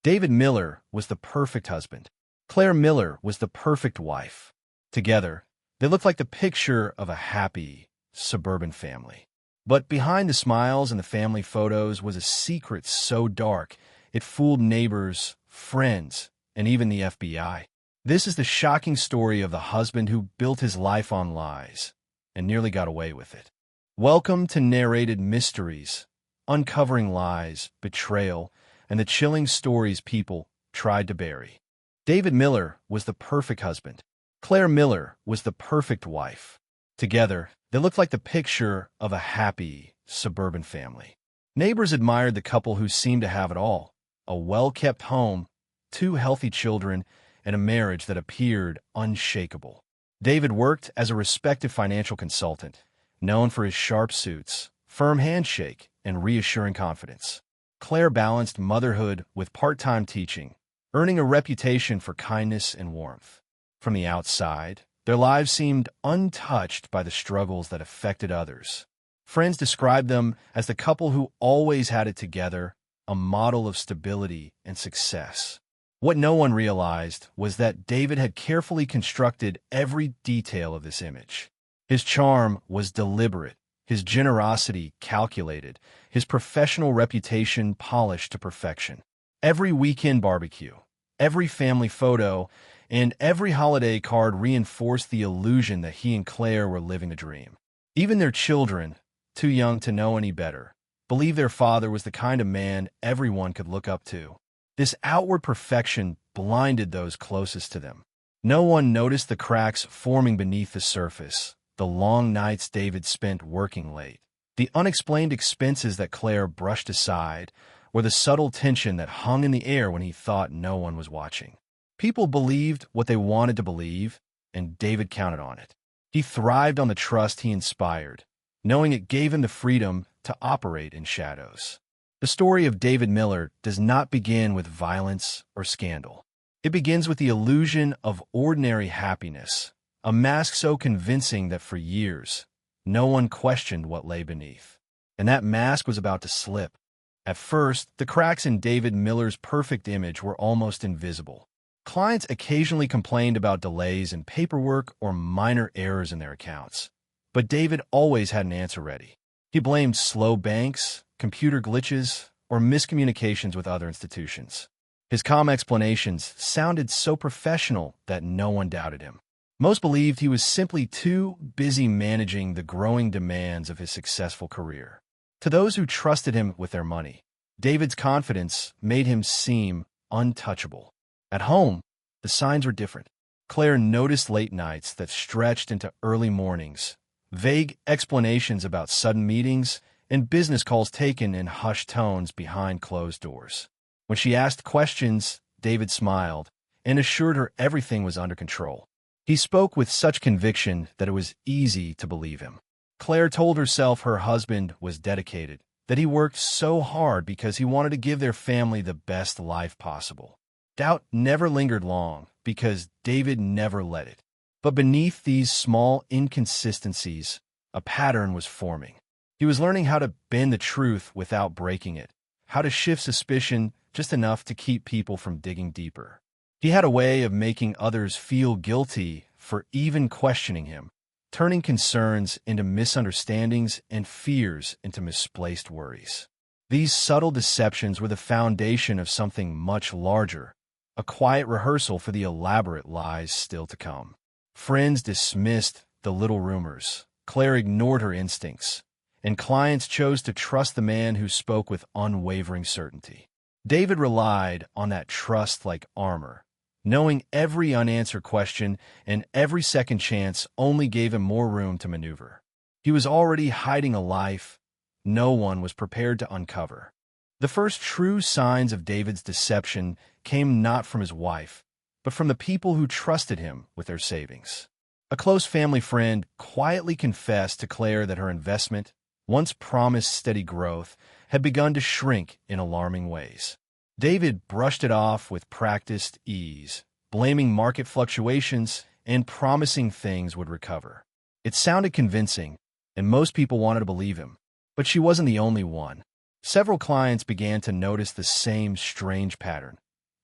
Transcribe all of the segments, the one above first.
David Miller was the perfect husband. Claire Miller was the perfect wife. Together, they looked like the picture of a happy, suburban family. But behind the smiles and the family photos was a secret so dark it fooled neighbors, friends, and even the FBI. This is the shocking story of the husband who built his life on lies and nearly got away with it. Welcome to Narrated Mysteries, uncovering lies, betrayal, and the chilling stories people tried to bury. David Miller was the perfect husband. Claire Miller was the perfect wife. Together, they looked like the picture of a happy, suburban family. Neighbors admired the couple who seemed to have it all: a well-kept home, 2 healthy children, and a marriage that appeared unshakable. David worked as a respected financial consultant, known for his sharp suits, firm handshake, and reassuring confidence. Claire balanced motherhood with part-time teaching, earning a reputation for kindness and warmth. From the outside, their lives seemed untouched by the struggles that affected others. Friends described them as the couple who always had it together, a model of stability and success. What no one realized was that David had carefully constructed every detail of this image. His charm was deliberate, his generosity calculated, his professional reputation polished to perfection. Every weekend barbecue, every family photo, and every holiday card reinforced the illusion that he and Claire were living a dream. Even their children, too young to know any better, believed their father was the kind of man everyone could look up to. This outward perfection blinded those closest to them. No one noticed the cracks forming beneath the surface, the long nights David spent working late, the unexplained expenses that Claire brushed aside, or the subtle tension that hung in the air when he thought no one was watching. People believed what they wanted to believe, and David counted on it. He thrived on the trust he inspired, knowing it gave him the freedom to operate in shadows. The story of David Miller does not begin with violence or scandal. It begins with the illusion of ordinary happiness, a mask so convincing that for years, no one questioned what lay beneath. And that mask was about to slip. At first, the cracks in David Miller's perfect image were almost invisible. Clients occasionally complained about delays in paperwork or minor errors in their accounts. But David always had an answer ready. He blamed slow banks, computer glitches, or miscommunications with other institutions. His calm explanations sounded so professional that no one doubted him. Most believed he was simply too busy managing the growing demands of his successful career. To those who trusted him with their money, David's confidence made him seem untouchable. At home, the signs were different. Claire noticed late nights that stretched into early mornings, vague explanations about sudden meetings, and business calls taken in hushed tones behind closed doors. When she asked questions, David smiled and assured her everything was under control. He spoke with such conviction that it was easy to believe him. Claire told herself her husband was dedicated, that he worked so hard because he wanted to give their family the best life possible. Doubt never lingered long because David never let it. But beneath these small inconsistencies, a pattern was forming. He was learning how to bend the truth without breaking it, how to shift suspicion just enough to keep people from digging deeper. He had a way of making others feel guilty for even questioning him, turning concerns into misunderstandings and fears into misplaced worries. These subtle deceptions were the foundation of something much larger, a quiet rehearsal for the elaborate lies still to come. Friends dismissed the little rumors. Claire ignored her instincts, and clients chose to trust the man who spoke with unwavering certainty. David relied on that trust like armor, knowing every unanswered question and every second chance only gave him more room to maneuver. He was already hiding a life no one was prepared to uncover. The first true signs of David's deception came not from his wife, but from the people who trusted him with their savings. A close family friend quietly confessed to Claire that her investment, once promised steady growth, had begun to shrink in alarming ways. David brushed it off with practiced ease, blaming market fluctuations and promising things would recover. It sounded convincing, and most people wanted to believe him, but she wasn't the only one. Several clients began to notice the same strange pattern.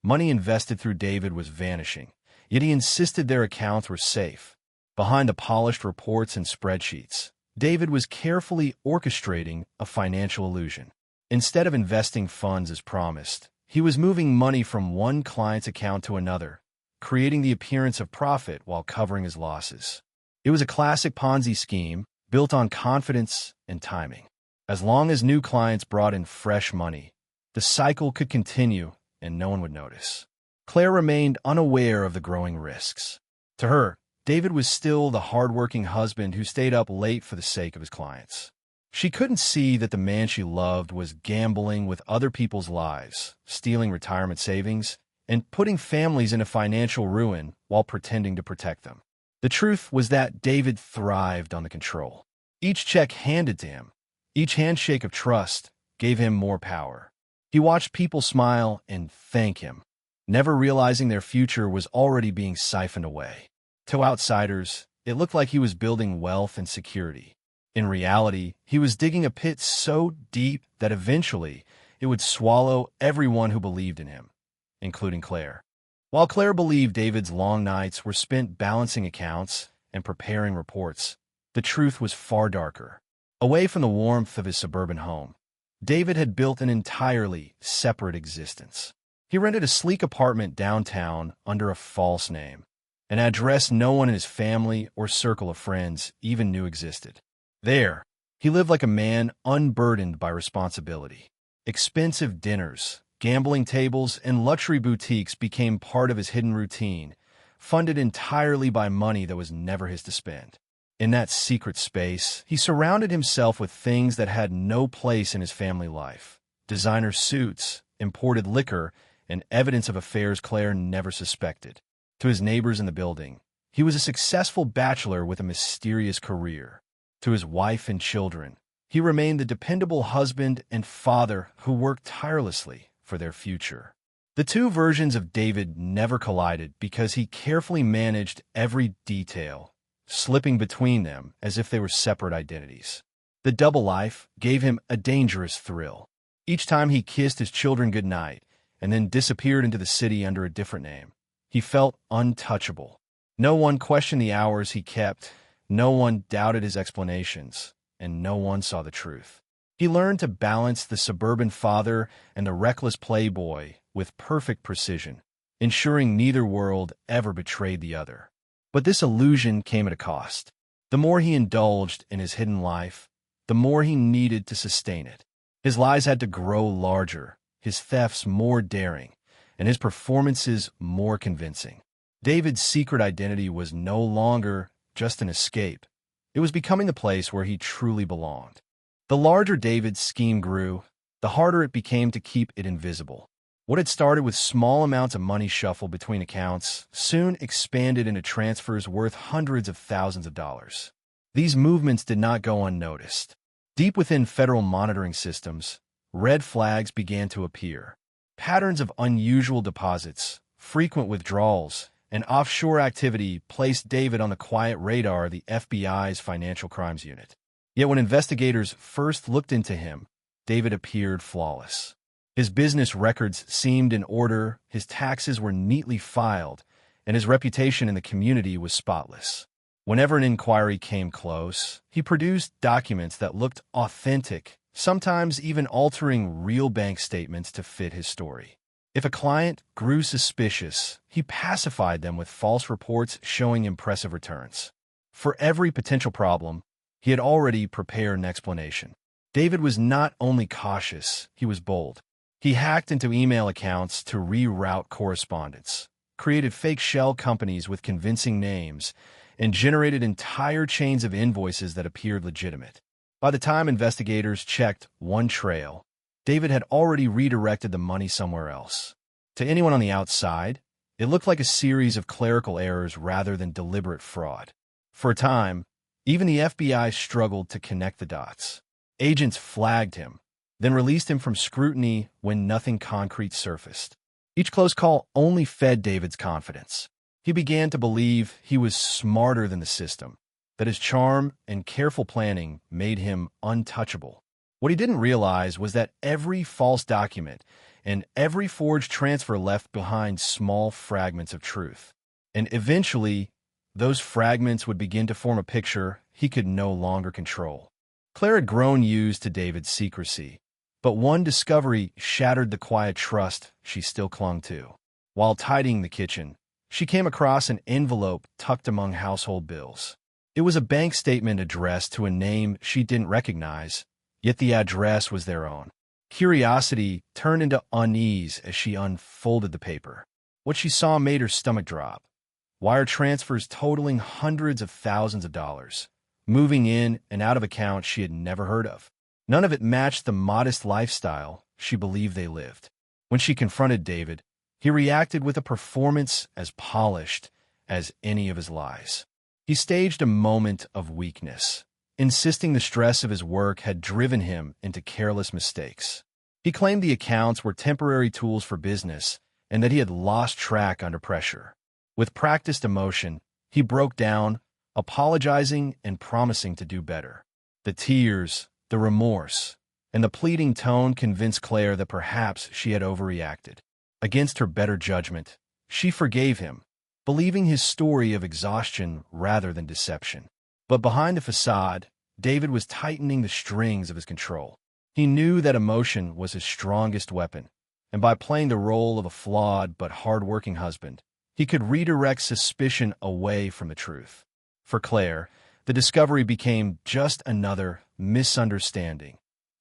Money invested through David was vanishing, yet he insisted their accounts were safe. Behind the polished reports and spreadsheets, David was carefully orchestrating a financial illusion. Instead of investing funds as promised, he was moving money from one client's account to another, creating the appearance of profit while covering his losses. It was a classic Ponzi scheme built on confidence and timing. As long as new clients brought in fresh money, the cycle could continue and no one would notice. Claire remained unaware of the growing risks. To her, David was still the hardworking husband who stayed up late for the sake of his clients. She couldn't see that the man she loved was gambling with other people's lives, stealing retirement savings, and putting families into financial ruin while pretending to protect them. The truth was that David thrived on the control. Each check handed to him, each handshake of trust, gave him more power. He watched people smile and thank him, never realizing their future was already being siphoned away. To outsiders, it looked like he was building wealth and security. In reality, he was digging a pit so deep that eventually it would swallow everyone who believed in him, including Claire. While Claire believed David's long nights were spent balancing accounts and preparing reports, the truth was far darker. Away from the warmth of his suburban home, David had built an entirely separate existence. He rented a sleek apartment downtown under a false name, an address no one in his family or circle of friends even knew existed. There, he lived like a man unburdened by responsibility. Expensive dinners, gambling tables, and luxury boutiques became part of his hidden routine, funded entirely by money that was never his to spend. In that secret space, he surrounded himself with things that had no place in his family life: designer suits, imported liquor, and evidence of affairs Claire never suspected. To his neighbors in the building, he was a successful bachelor with a mysterious career. To his wife and children, he remained the dependable husband and father who worked tirelessly for their future. The two versions of David never collided because he carefully managed every detail, slipping between them as if they were separate identities. The double life gave him a dangerous thrill. Each time he kissed his children goodnight and then disappeared into the city under a different name, he felt untouchable. No one questioned the hours he kept, no one doubted his explanations, and no one saw the truth. He learned to balance the suburban father and the reckless playboy with perfect precision, ensuring neither world ever betrayed the other. But this illusion came at a cost. The more he indulged in his hidden life, the more he needed to sustain it. His lies had to grow larger, his thefts more daring, and his performances more convincing. David's secret identity was no longer just an escape. It was becoming the place where he truly belonged. The larger David's scheme grew, the harder it became to keep it invisible. What had started with small amounts of money shuffled between accounts soon expanded into transfers worth hundreds of thousands of dollars. These movements did not go unnoticed. Deep within federal monitoring systems, red flags began to appear. Patterns of unusual deposits, frequent withdrawals, and offshore activity placed David on the quiet radar of the FBI's Financial Crimes Unit. Yet when investigators first looked into him, David appeared flawless. His business records seemed in order, his taxes were neatly filed, and his reputation in the community was spotless. Whenever an inquiry came close, he produced documents that looked authentic, sometimes even altering real bank statements to fit his story. If a client grew suspicious, he pacified them with false reports showing impressive returns. For every potential problem, he had already prepared an explanation. David was not only cautious, he was bold. He hacked into email accounts to reroute correspondence, created fake shell companies with convincing names, and generated entire chains of invoices that appeared legitimate. By the time investigators checked one trail, David had already redirected the money somewhere else. To anyone on the outside, it looked like a series of clerical errors rather than deliberate fraud. For a time, even the FBI struggled to connect the dots. Agents flagged him, then released him from scrutiny when nothing concrete surfaced. Each close call only fed David's confidence. He began to believe he was smarter than the system, that his charm and careful planning made him untouchable. What he didn't realize was that every false document and every forged transfer left behind small fragments of truth. And eventually, those fragments would begin to form a picture he could no longer control. Claire had grown used to David's secrecy, but one discovery shattered the quiet trust she still clung to. While tidying the kitchen, she came across an envelope tucked among household bills. It was a bank statement addressed to a name she didn't recognize, yet the address was their own. Curiosity turned into unease as she unfolded the paper. What she saw made her stomach drop. Wire transfers totaling hundreds of thousands of dollars, moving in and out of accounts she had never heard of. None of it matched the modest lifestyle she believed they lived. When she confronted David, he reacted with a performance as polished as any of his lies. He staged a moment of weakness, insisting the stress of his work had driven him into careless mistakes. He claimed the accounts were temporary tools for business and that he had lost track under pressure. With practiced emotion, he broke down, apologizing and promising to do better. The tears, the remorse, and the pleading tone convinced Claire that perhaps she had overreacted. Against her better judgment, she forgave him, believing his story of exhaustion rather than deception. But behind the facade, David was tightening the strings of his control. He knew that emotion was his strongest weapon, and by playing the role of a flawed but hard-working husband, he could redirect suspicion away from the truth. For Claire, the discovery became just another misunderstanding,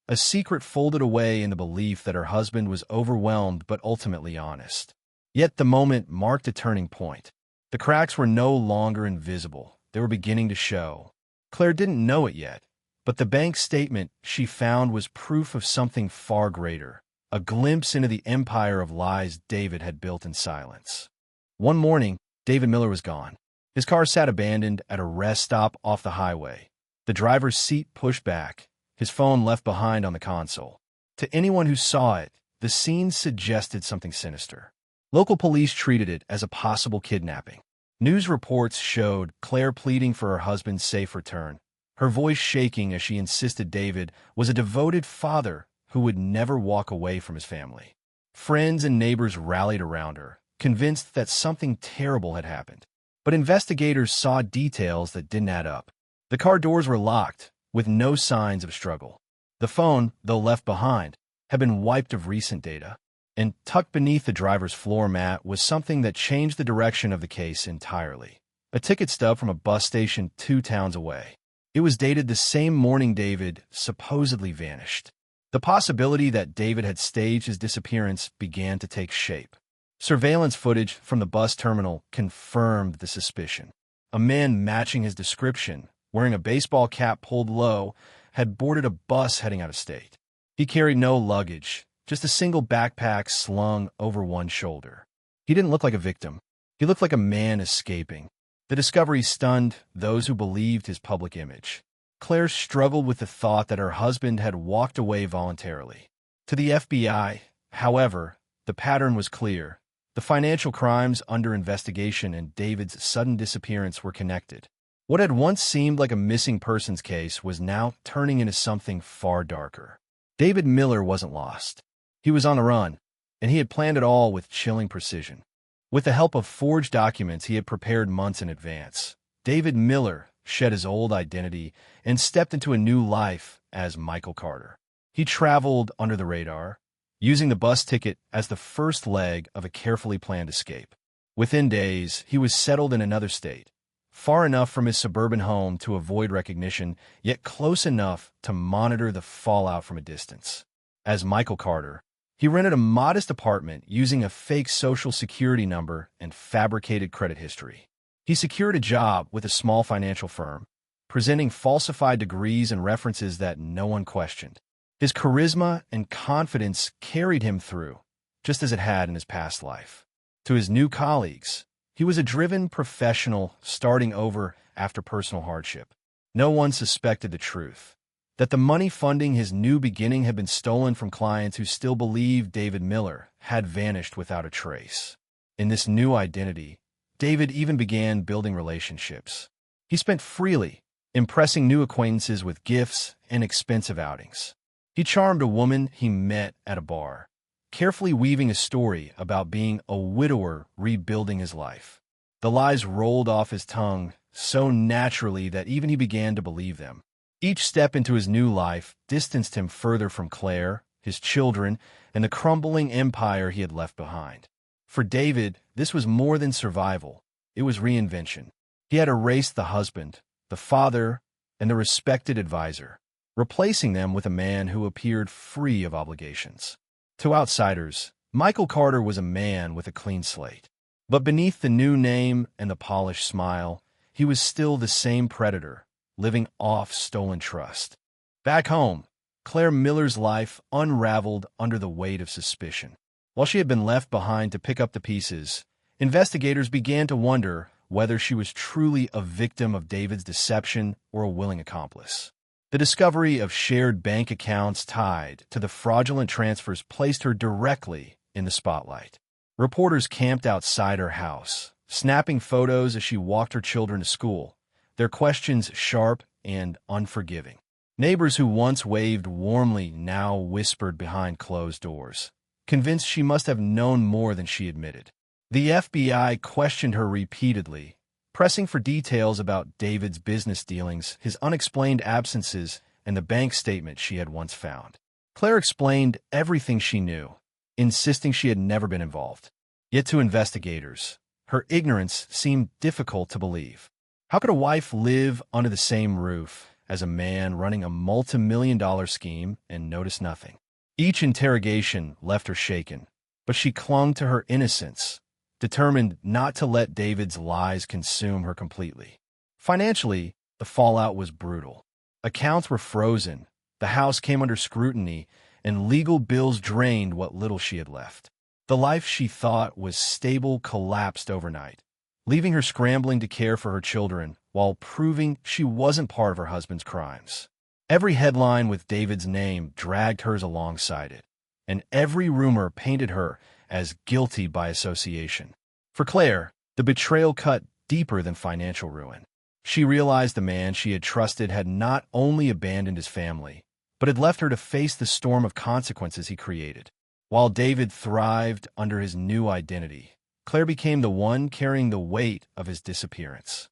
a secret folded away in the belief that her husband was overwhelmed but ultimately honest. Yet the moment marked a turning point. The cracks were no longer invisible. They were beginning to show. Claire didn't know it yet, but the bank statement she found was proof of something far greater, a glimpse into the empire of lies David had built in silence. One morning, David Miller was gone. His car sat abandoned at a rest stop off the highway, the driver's seat pushed back, his phone left behind on the console. To anyone who saw it, the scene suggested something sinister. Local police treated it as a possible kidnapping. News reports showed Claire pleading for her husband's safe return, her voice shaking as she insisted David was a devoted father who would never walk away from his family. Friends and neighbors rallied around her, convinced that something terrible had happened. But investigators saw details that didn't add up. The car doors were locked, with no signs of struggle. The phone, though left behind, had been wiped of recent data, and tucked beneath the driver's floor mat was something that changed the direction of the case entirely. A ticket stub from a bus station 2 towns away. It was dated the same morning David supposedly vanished. The possibility that David had staged his disappearance began to take shape. Surveillance footage from the bus terminal confirmed the suspicion. A man matching his description, wearing a baseball cap pulled low, had boarded a bus heading out of state. He carried no luggage, just a single backpack slung over one shoulder. He didn't look like a victim. He looked like a man escaping. The discovery stunned those who believed his public image. Claire struggled with the thought that her husband had walked away voluntarily. To the FBI, however, the pattern was clear. The financial crimes under investigation and David's sudden disappearance were connected. What had once seemed like a missing persons case was now turning into something far darker. David Miller wasn't lost. He was on the run, and he had planned it all with chilling precision. With the help of forged documents he had prepared months in advance, David Miller shed his old identity and stepped into a new life as Michael Carter. He traveled under the radar, using the bus ticket as the first leg of a carefully planned escape. Within days, he was settled in another state, far enough from his suburban home to avoid recognition, yet close enough to monitor the fallout from a distance. As Michael Carter, he rented a modest apartment using a fake social security number and fabricated credit history. He secured a job with a small financial firm, presenting falsified degrees and references that no one questioned. His charisma and confidence carried him through, just as it had in his past life. To his new colleagues, he was a driven professional starting over after personal hardship. No one suspected the truth, that the money funding his new beginning had been stolen from clients who still believed David Miller had vanished without a trace. In this new identity, David even began building relationships. He spent freely, impressing new acquaintances with gifts and expensive outings. He charmed a woman he met at a bar, carefully weaving a story about being a widower rebuilding his life. The lies rolled off his tongue so naturally that even he began to believe them. Each step into his new life distanced him further from Claire, his children, and the crumbling empire he had left behind. For David, this was more than survival. It was reinvention. He had erased the husband, the father, and the respected advisor, replacing them with a man who appeared free of obligations. To outsiders, Michael Carter was a man with a clean slate. But beneath the new name and the polished smile, he was still the same predator, living off stolen trust. Back home, Claire Miller's life unraveled under the weight of suspicion. While she had been left behind to pick up the pieces, investigators began to wonder whether she was truly a victim of David's deception or a willing accomplice. The discovery of shared bank accounts tied to the fraudulent transfers placed her directly in the spotlight. Reporters camped outside her house, snapping photos as she walked her children to school, their questions sharp and unforgiving. Neighbors who once waved warmly now whispered behind closed doors, convinced she must have known more than she admitted. The FBI questioned her repeatedly, pressing for details about David's business dealings, his unexplained absences, and the bank statement she had once found. Claire explained everything she knew, insisting she had never been involved. Yet to investigators, her ignorance seemed difficult to believe. How could a wife live under the same roof as a man running a multi-million-dollar scheme and notice nothing? Each interrogation left her shaken, but she clung to her innocence, determined not to let David's lies consume her completely. Financially, the fallout was brutal. Accounts were frozen, the house came under scrutiny, and legal bills drained what little she had left. The life she thought was stable collapsed overnight, leaving her scrambling to care for her children while proving she wasn't part of her husband's crimes. Every headline with David's name dragged hers alongside it, and every rumor painted her as guilty by association. For Claire, the betrayal cut deeper than financial ruin. She realized the man she had trusted had not only abandoned his family, but had left her to face the storm of consequences he created. While David thrived under his new identity, Claire became the one carrying the weight of his disappearance.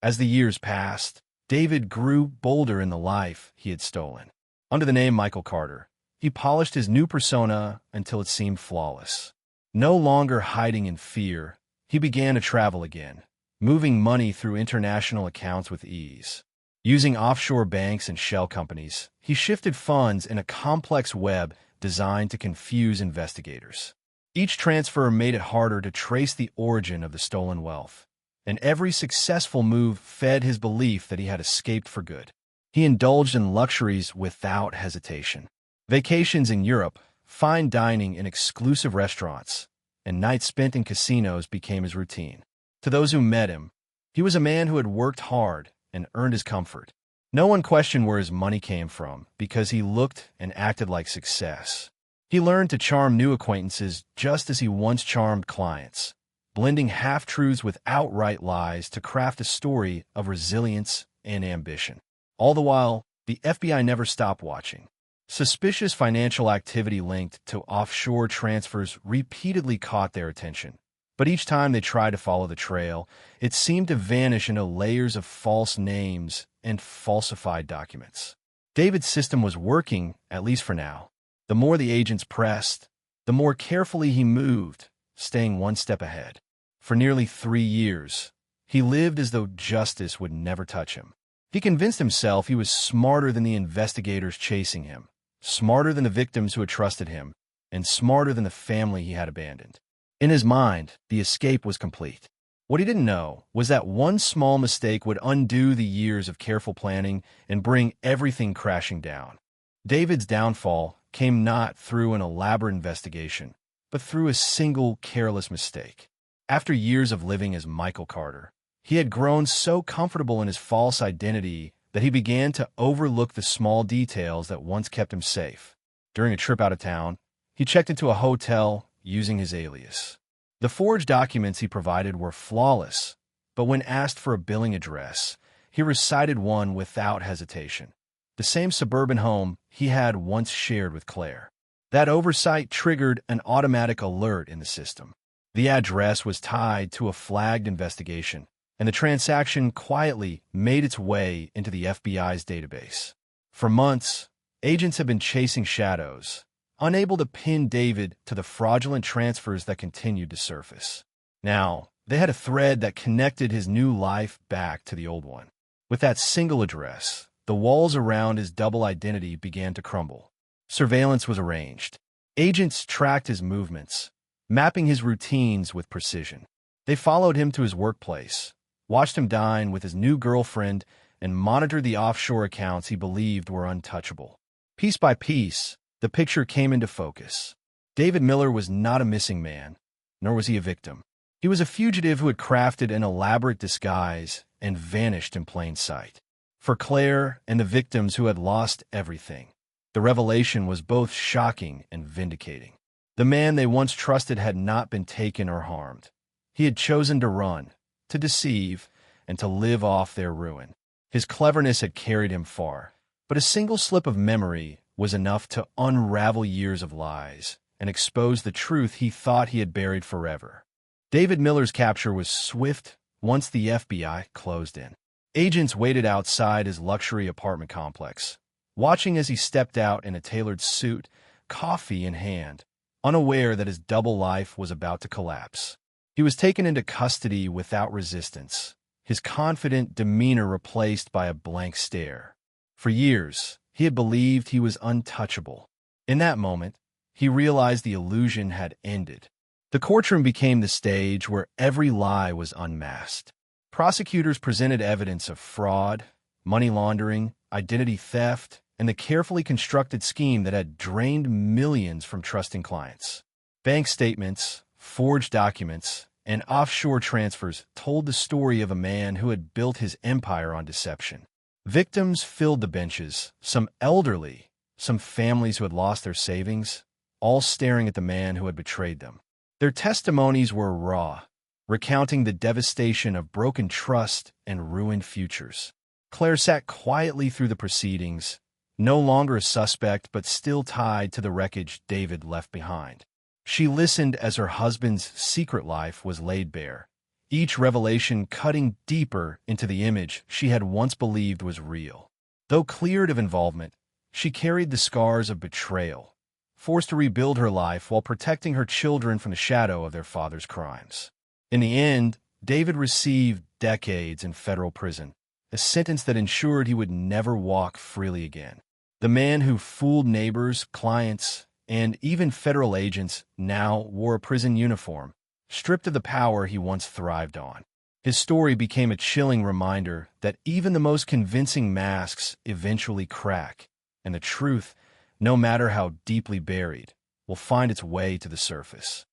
As the years passed, David grew bolder in the life he had stolen. Under the name Michael Carter, he polished his new persona until it seemed flawless. No longer hiding in fear, he began to travel again, moving money through international accounts with ease. Using offshore banks and shell companies, he shifted funds in a complex web designed to confuse investigators. Each transfer made it harder to trace the origin of the stolen wealth, and every successful move fed his belief that he had escaped for good. He indulged in luxuries without hesitation. Vacations in Europe, fine dining in exclusive restaurants, and nights spent in casinos became his routine. To those who met him, he was a man who had worked hard and earned his comfort. No one questioned where his money came from because he looked and acted like success. He learned to charm new acquaintances just as he once charmed clients, blending half-truths with outright lies to craft a story of resilience and ambition. All the while, the FBI never stopped watching. Suspicious financial activity linked to offshore transfers repeatedly caught their attention, but each time they tried to follow the trail, it seemed to vanish into layers of false names and falsified documents. David's system was working, at least for now. The more the agents pressed, the more carefully he moved, staying one step ahead. For nearly 3 years, he lived as though justice would never touch him. He convinced himself he was smarter than the investigators chasing him, smarter than the victims who had trusted him, and smarter than the family he had abandoned. In his mind, the escape was complete. What he didn't know was that one small mistake would undo the years of careful planning and bring everything crashing down. David's downfall came not through an elaborate investigation, but through a single careless mistake. After years of living as Michael Carter, he had grown so comfortable in his false identity that he began to overlook the small details that once kept him safe. During a trip out of town, he checked into a hotel using his alias. The forged documents he provided were flawless, but when asked for a billing address, he recited one without hesitation. The same suburban home he had once shared with Claire. That oversight triggered an automatic alert in the system. The address was tied to a flagged investigation, and the transaction quietly made its way into the FBI's database. For months, agents have been chasing shadows, unable to pin David to the fraudulent transfers that continued to surface. Now, they had a thread that connected his new life back to the old one. With that single address, the walls around his double identity began to crumble. Surveillance was arranged. Agents tracked his movements, mapping his routines with precision. They followed him to his workplace, watched him dine with his new girlfriend, and monitored the offshore accounts he believed were untouchable. Piece by piece, the picture came into focus. David Miller was not a missing man, nor was he a victim. He was a fugitive who had crafted an elaborate disguise and vanished in plain sight. For Claire and the victims who had lost everything, the revelation was both shocking and vindicating. The man they once trusted had not been taken or harmed. He had chosen to run, to deceive, and to live off their ruin. His cleverness had carried him far, but a single slip of memory was enough to unravel years of lies and expose the truth he thought he had buried forever. David Miller's capture was swift once the FBI closed in. Agents waited outside his luxury apartment complex, watching as he stepped out in a tailored suit, coffee in hand, unaware that his double life was about to collapse. He was taken into custody without resistance, his confident demeanor replaced by a blank stare. For years, he had believed he was untouchable. In that moment, he realized the illusion had ended. The courtroom became the stage where every lie was unmasked. Prosecutors presented evidence of fraud, money laundering, identity theft, and the carefully constructed scheme that had drained millions from trusting clients. Bank statements, forged documents, and offshore transfers told the story of a man who had built his empire on deception. Victims filled the benches, some elderly, some families who had lost their savings, all staring at the man who had betrayed them. Their testimonies were raw, recounting the devastation of broken trust and ruined futures. Claire sat quietly through the proceedings, no longer a suspect but still tied to the wreckage David left behind. She listened as her husband's secret life was laid bare, each revelation cutting deeper into the image she had once believed was real. Though cleared of involvement, she carried the scars of betrayal, forced to rebuild her life while protecting her children from the shadow of their father's crimes. In the end, David received decades in federal prison, a sentence that ensured he would never walk freely again. The man who fooled neighbors, clients, and even federal agents now wore a prison uniform, stripped of the power he once thrived on. His story became a chilling reminder that even the most convincing masks eventually crack, and the truth, no matter how deeply buried, will find its way to the surface.